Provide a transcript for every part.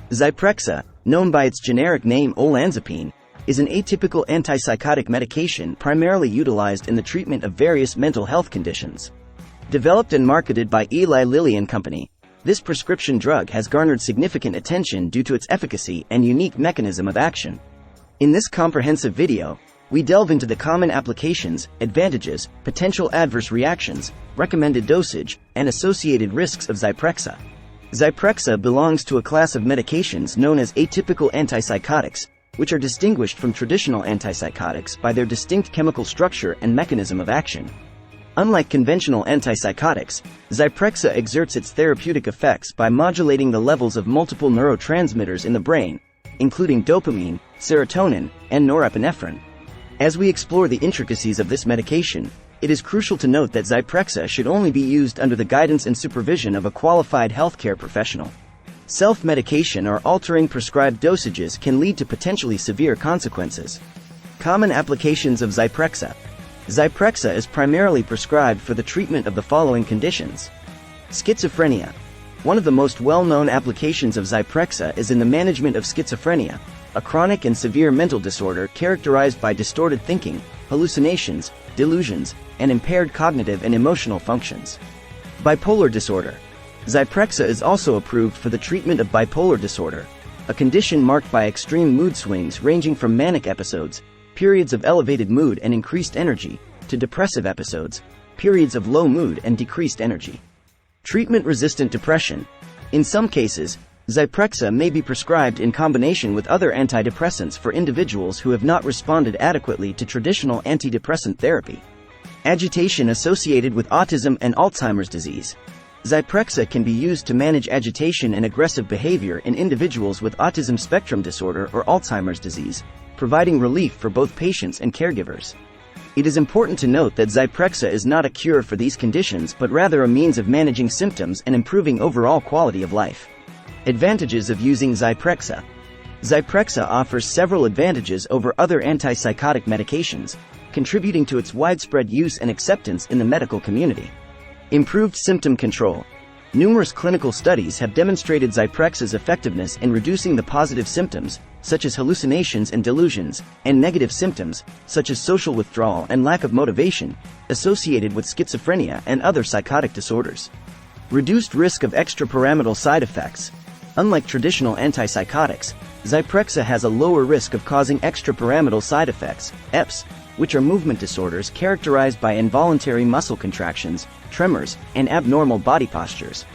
Zyprexa, known by its generic name olanzapine, is an atypical antipsychotic medication primarily utilized in the treatment of various mental health conditions. Developed and marketed by Eli Lilly and Company, this prescription drug has garnered significant attention due to its efficacy and unique mechanism of action. In this comprehensive video, we delve into the common applications, advantages, potential adverse reactions, recommended dosage, and associated risks of Zyprexa. Zyprexa belongs to a class of medications known as atypical antipsychotics, which are distinguished from traditional antipsychotics by their distinct chemical structure and mechanism of action. Unlike conventional antipsychotics, Zyprexa exerts its therapeutic effects by modulating the levels of multiple neurotransmitters in the brain, including dopamine, serotonin, and norepinephrine. As we explore the intricacies of this medication, it is crucial to note that Zyprexa should only be used under the guidance and supervision of a qualified healthcare professional. Self-medication or altering prescribed dosages can lead to potentially severe consequences. Common applications of Zyprexa. Zyprexa is primarily prescribed for the treatment of the following conditions. Schizophrenia. One of the most well-known applications of Zyprexa is in the management of schizophrenia, a chronic and severe mental disorder characterized by distorted thinking, hallucinations, delusions, and impaired cognitive and emotional functions. Bipolar disorder. Zyprexa is also approved for the treatment of bipolar disorder, a condition marked by extreme mood swings ranging from manic episodes, periods of elevated mood and increased energy, to depressive episodes, periods of low mood and decreased energy. Treatment-resistant depression. In some cases, Zyprexa may be prescribed in combination with other antidepressants for individuals who have not responded adequately to traditional antidepressant therapy. Agitation associated with autism and Alzheimer's disease. Zyprexa can be used to manage agitation and aggressive behavior in individuals with autism spectrum disorder or Alzheimer's disease, providing relief for both patients and caregivers. It is important to note that Zyprexa is not a cure for these conditions but rather a means of managing symptoms and improving overall quality of life. Advantages of using Zyprexa. Zyprexa offers several advantages over other antipsychotic medications, contributing to its widespread use and acceptance in the medical community. Improved symptom control. Numerous clinical studies have demonstrated Zyprexa's effectiveness in reducing the positive symptoms, such as hallucinations and delusions, and negative symptoms, such as social withdrawal and lack of motivation, associated with schizophrenia and other psychotic disorders. Reduced risk of extrapyramidal side effects. Unlike traditional antipsychotics, Zyprexa has a lower risk of causing extrapyramidal side effects, EPS, which are movement disorders characterized by involuntary muscle contractions, tremors, and abnormal body postures.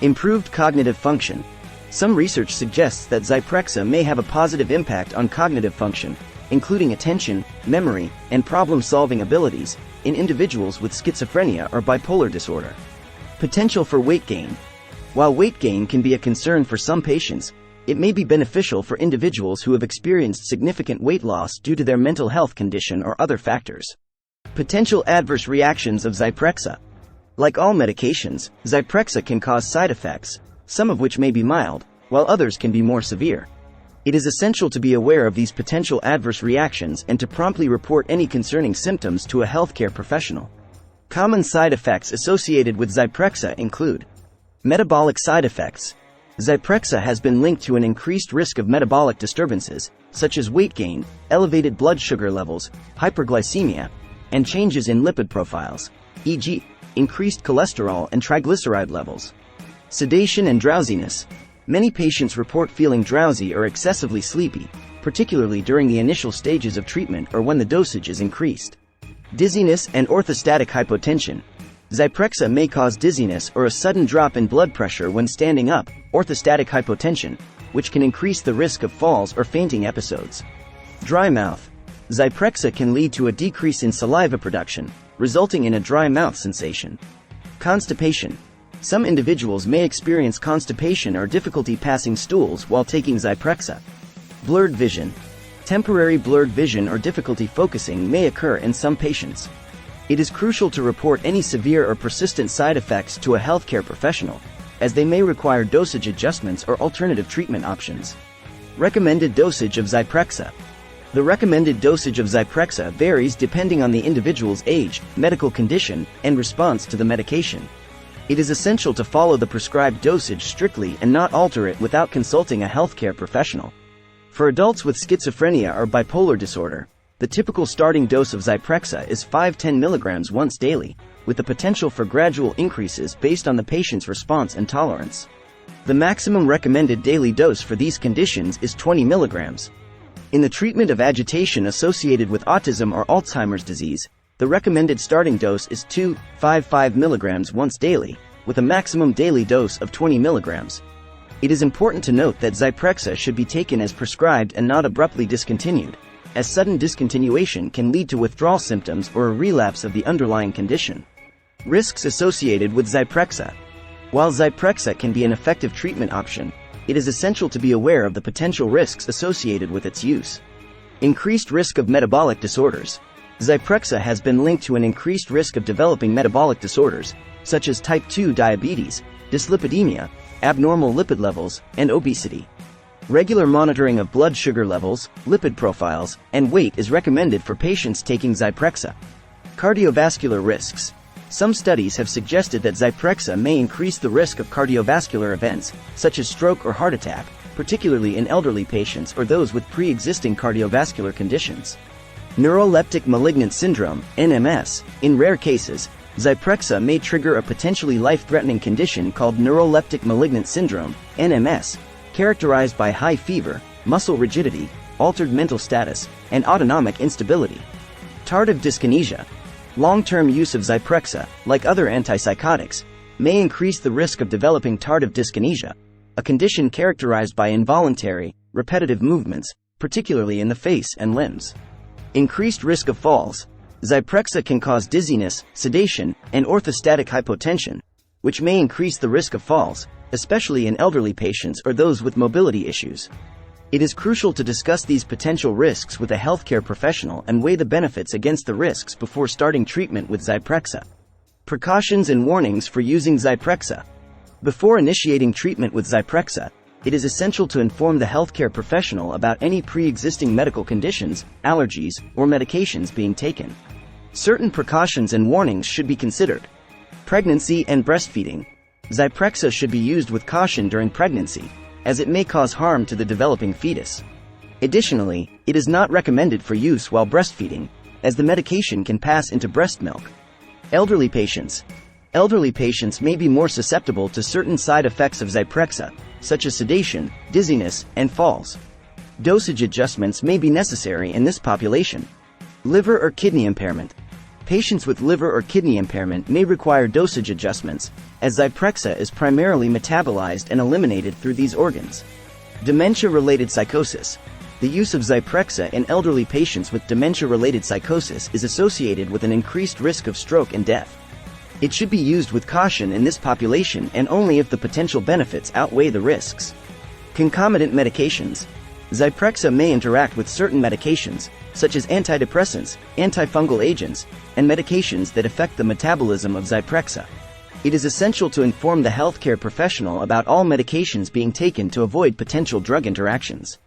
Improved cognitive function. Some research suggests that Zyprexa may have a positive impact on cognitive function, including attention, memory, and problem-solving abilities, in individuals with schizophrenia or bipolar disorder. Potential for weight gain. While weight gain can be a concern for some patients, it may be beneficial for individuals who have experienced significant weight loss due to their mental health condition or other factors. Potential adverse reactions of Zyprexa. Like all medications, Zyprexa can cause side effects, some of which may be mild, while others can be more severe. It is essential to be aware of these potential adverse reactions and to promptly report any concerning symptoms to a healthcare professional. Common side effects associated with Zyprexa include metabolic side effects. Zyprexa has been linked to an increased risk of metabolic disturbances, such as weight gain, elevated blood sugar levels, hyperglycemia, and changes in lipid profiles, e.g., increased cholesterol and triglyceride levels. Sedation and drowsiness. Many patients report feeling drowsy or excessively sleepy, particularly during the initial stages of treatment or when the dosage is increased. Dizziness and orthostatic hypotension. Zyprexa may cause dizziness or a sudden drop in blood pressure when standing up, orthostatic hypotension, which can increase the risk of falls or fainting episodes. Dry mouth. Zyprexa can lead to a decrease in saliva production, resulting in a dry mouth sensation. Constipation. Some individuals may experience constipation or difficulty passing stools while taking Zyprexa. Blurred vision. Temporary blurred vision or difficulty focusing may occur in some patients. It is crucial to report any severe or persistent side effects to a healthcare professional, as they may require dosage adjustments or alternative treatment options. Recommended dosage of Zyprexa. The recommended dosage of Zyprexa varies depending on the individual's age, medical condition, and response to the medication. It is essential to follow the prescribed dosage strictly and not alter it without consulting a healthcare professional. For adults with schizophrenia or bipolar disorder, the typical starting dose of Zyprexa is 5-10 mg once daily, with the potential for gradual increases based on the patient's response and tolerance. The maximum recommended daily dose for these conditions is 20 mg. In the treatment of agitation associated with autism or Alzheimer's disease, the recommended starting dose is 2.55 mg once daily, with a maximum daily dose of 20 mg. It is important to note that Zyprexa should be taken as prescribed and not abruptly discontinued, as sudden discontinuation can lead to withdrawal symptoms or a relapse of the underlying condition. Risks associated with Zyprexa. While Zyprexa can be an effective treatment option, it is essential to be aware of the potential risks associated with its use. Increased risk of metabolic disorders. Zyprexa has been linked to an increased risk of developing metabolic disorders, such as type 2 diabetes, dyslipidemia, abnormal lipid levels, and obesity. Regular monitoring of blood sugar levels, lipid profiles, and weight is recommended for patients taking Zyprexa. Cardiovascular risks. Some studies have suggested that Zyprexa may increase the risk of cardiovascular events, such as stroke or heart attack, particularly in elderly patients or those with pre-existing cardiovascular conditions. Neuroleptic malignant syndrome, NMS. In rare cases, Zyprexa may trigger a potentially life-threatening condition called neuroleptic malignant syndrome, NMS, characterized by high fever, muscle rigidity, altered mental status, and autonomic instability. Tardive dyskinesia. Long-term use of Zyprexa, like other antipsychotics, may increase the risk of developing tardive dyskinesia, a condition characterized by involuntary, repetitive movements, particularly in the face and limbs. Increased risk of falls. Zyprexa can cause dizziness, sedation, and orthostatic hypotension, which may increase the risk of falls, especially in elderly patients or those with mobility issues. It is crucial to discuss these potential risks with a healthcare professional and weigh the benefits against the risks before starting treatment with Zyprexa. Precautions and warnings for using Zyprexa. Before initiating treatment with Zyprexa, it is essential to inform the healthcare professional about any pre-existing medical conditions, allergies, or medications being taken. Certain precautions and warnings should be considered. Pregnancy and breastfeeding. Zyprexa should be used with caution during pregnancy, as it may cause harm to the developing fetus. Additionally, it is not recommended for use while breastfeeding, as the medication can pass into breast milk. Elderly patients. Elderly patients may be more susceptible to certain side effects of Zyprexa, such as sedation, dizziness, and falls. Dosage adjustments may be necessary in this population. Liver or kidney impairment. Patients with liver or kidney impairment may require dosage adjustments, as Zyprexa is primarily metabolized and eliminated through these organs. Dementia-related psychosis. The use of Zyprexa in elderly patients with dementia-related psychosis is associated with an increased risk of stroke and death. It should be used with caution in this population and only if the potential benefits outweigh the risks. Concomitant medications. Zyprexa may interact with certain medications, such as antidepressants, antifungal agents, and medications that affect the metabolism of Zyprexa. It is essential to inform the healthcare professional about all medications being taken to avoid potential drug interactions.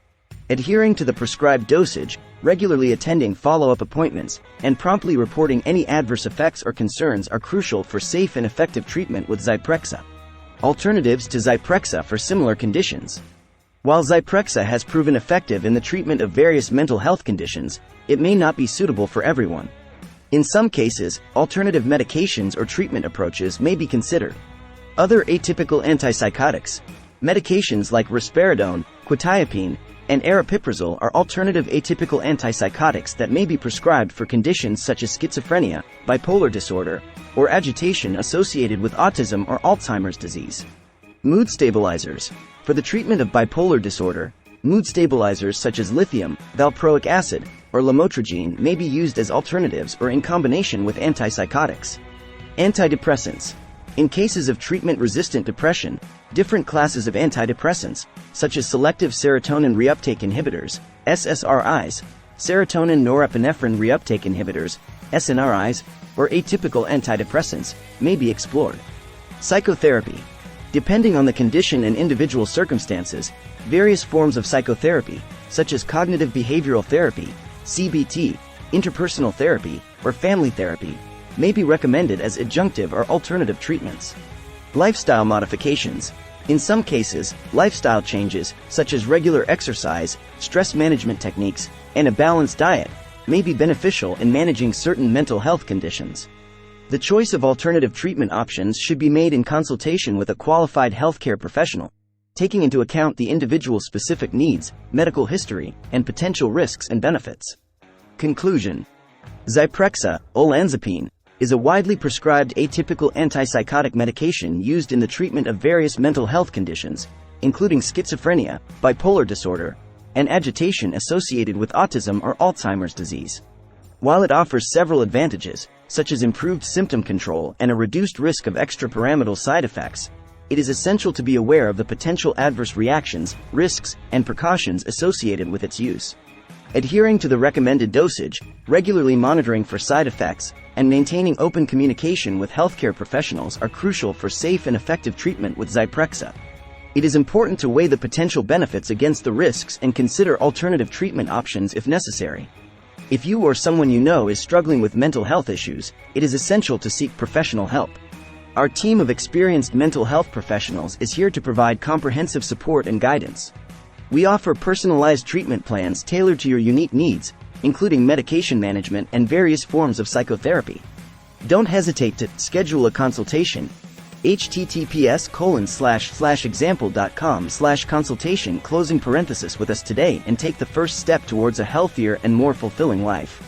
Adhering to the prescribed dosage, regularly attending follow-up appointments, and promptly reporting any adverse effects or concerns are crucial for safe and effective treatment with Zyprexa. Alternatives to Zyprexa for similar conditions. While Zyprexa has proven effective in the treatment of various mental health conditions, it may not be suitable for everyone. In some cases, alternative medications or treatment approaches may be considered. Other atypical antipsychotics. Medications like risperidone, quetiapine, and aripiprazole are alternative atypical antipsychotics that may be prescribed for conditions such as schizophrenia, bipolar disorder, or agitation associated with autism or Alzheimer's disease. Mood stabilizers. For the treatment of bipolar disorder, mood stabilizers such as lithium, valproic acid, or lamotrigine may be used as alternatives or in combination with antipsychotics. Antidepressants. In cases of treatment-resistant depression, different classes of antidepressants, such as selective serotonin reuptake inhibitors, SSRIs, serotonin norepinephrine reuptake inhibitors, SNRIs, or atypical antidepressants, may be explored. Psychotherapy. Depending on the condition and individual circumstances, various forms of psychotherapy, such as cognitive behavioral therapy, CBT, interpersonal therapy, or family therapy, may be recommended as adjunctive or alternative treatments. Lifestyle modifications. In some cases, lifestyle changes, such as regular exercise, stress management techniques, and a balanced diet, may be beneficial in managing certain mental health conditions. The choice of alternative treatment options should be made in consultation with a qualified healthcare professional, taking into account the individual's specific needs, medical history, and potential risks and benefits. Conclusion. Zyprexa, olanzapine, is a widely prescribed atypical antipsychotic medication used in the treatment of various mental health conditions, including schizophrenia, bipolar disorder, and agitation associated with autism or Alzheimer's disease. While it offers several advantages, such as improved symptom control and a reduced risk of extrapyramidal side effects, it is essential to be aware of the potential adverse reactions, risks, and precautions associated with its use. Adhering to the recommended dosage, regularly monitoring for side effects, and maintaining open communication with healthcare professionals are crucial for safe and effective treatment with Zyprexa. It is important to weigh the potential benefits against the risks and consider alternative treatment options if necessary. If you or someone you know is struggling with mental health issues, it is essential to seek professional help. Our team of experienced mental health professionals is here to provide comprehensive support and guidance. We offer personalized treatment plans tailored to your unique needs, including medication management and various forms of psychotherapy. Don't hesitate to schedule a consultation. https://example.com/consultation with us today and take the first step towards a healthier and more fulfilling life.